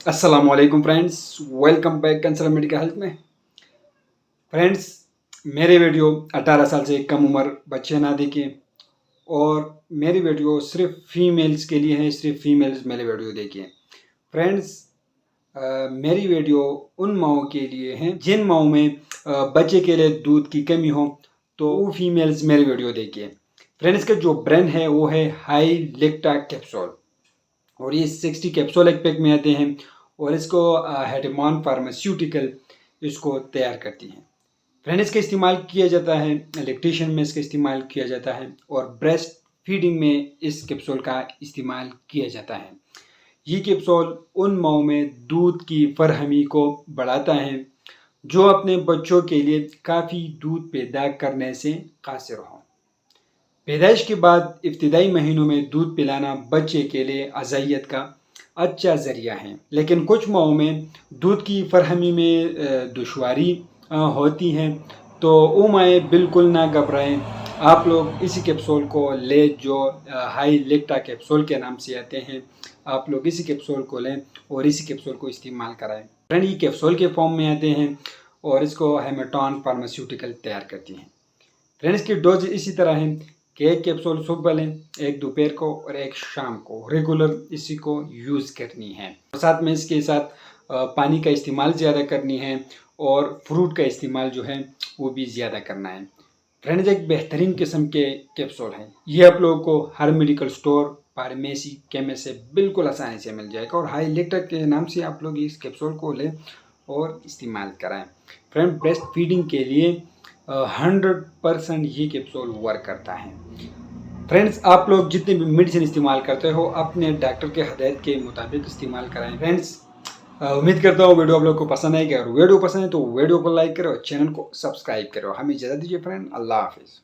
अस्सलाम वालेकुम friends, welcome back consult medical health में। फ्रेंड्स, मेरे वीडियो 18 साल से कम उम्र बच्चे ना देखें और मेरी वीडियो सिर्फ फीमेल्स के लिए है, सिर्फ फीमेल्स मेरे वीडियो देखिए। फ्रेंड्स, मेरी वीडियो उन माओं के लिए हैं जिन माओं में बच्चे के लिए दूध की कमी हो, तो वो फीमेल्स मेरी वीडियो देखिए। फ्रेंड्स, का जो ब्रांड है वो है हाई लेक्टा कैप्सूल और ये 60 कैप्सूल एक पैक में आते हैं और इसको हेडमॉन फार्मास्यूटिकल इसको तैयार करती हैं। फ्रेंड, इसका इस्तेमाल किया जाता है लैक्टेशन में, इसका इस्तेमाल किया जाता है और ब्रेस्ट फीडिंग में इस कैप्सूल का इस्तेमाल किया जाता है। ये कैप्सूल उन माओं में दूध की फरहमी को बढ़ाता है जो अपने बच्चों के लिए काफ़ी दूध पैदा करने से कासिर हों। पैदाइश के बाद इब्तदाई महीनों में दूध पिलाना बच्चे के लिए अज़ाइयत का अच्छा ज़रिया है, लेकिन कुछ माओं में दूध की फरहमी में दुश्वारी होती है, तो वो माएँ बिल्कुल ना घबराएं। आप लोग इसी कैप्सूल को ले जो हाई लेक्टा कैप्सूल के नाम से आते हैं, आप लोग इसी कैप्सूल को लें और इसी कैप्सूल को इस्तेमाल कराएं। फ्रेंड, ये कैप्सूल के फॉर्म में आते हैं और इसको हेमेटॉन फार्मास्यूटिकल तैयार करती हैं। फ्रेंड्स, की डोज इसी तरह है कि एक कैप्सूल सुबह लें, एक दोपहर को और एक शाम को रेगुलर इसी को यूज़ करनी है। साथ में इसके साथ पानी का इस्तेमाल ज़्यादा करनी है और फ्रूट का इस्तेमाल जो है वो भी ज़्यादा करना है। फ्रेंड्स, एक बेहतरीन किस्म के कैप्सूल हैं। ये आप लोगों को हर मेडिकल स्टोर, फार्मेसी, केमिस्ट से बिल्कुल आसानी से मिल जाएगा और हाई इलेक्ट्रिक के नाम से आप लोग इस कैप्सूल को लें और इस्तेमाल कराएं। फ्रेंड, ब्रेस्ट फीडिंग के लिए 100% ये कैप्सूल वर्क करता है। फ्रेंड्स, आप लोग जितने भी मेडिसिन इस्तेमाल करते हो अपने डॉक्टर के हदायत के मुताबिक इस्तेमाल कराएं। फ्रेंड्स, उम्मीद करता हूँ वीडियो आप लोग को पसंद आएगी। अगर वीडियो पसंद है तो वीडियो को लाइक करो और चैनल को सब्सक्राइब करो। हमें इजाज़त दीजिए फ्रेंड, अल्लाह हाफिज़।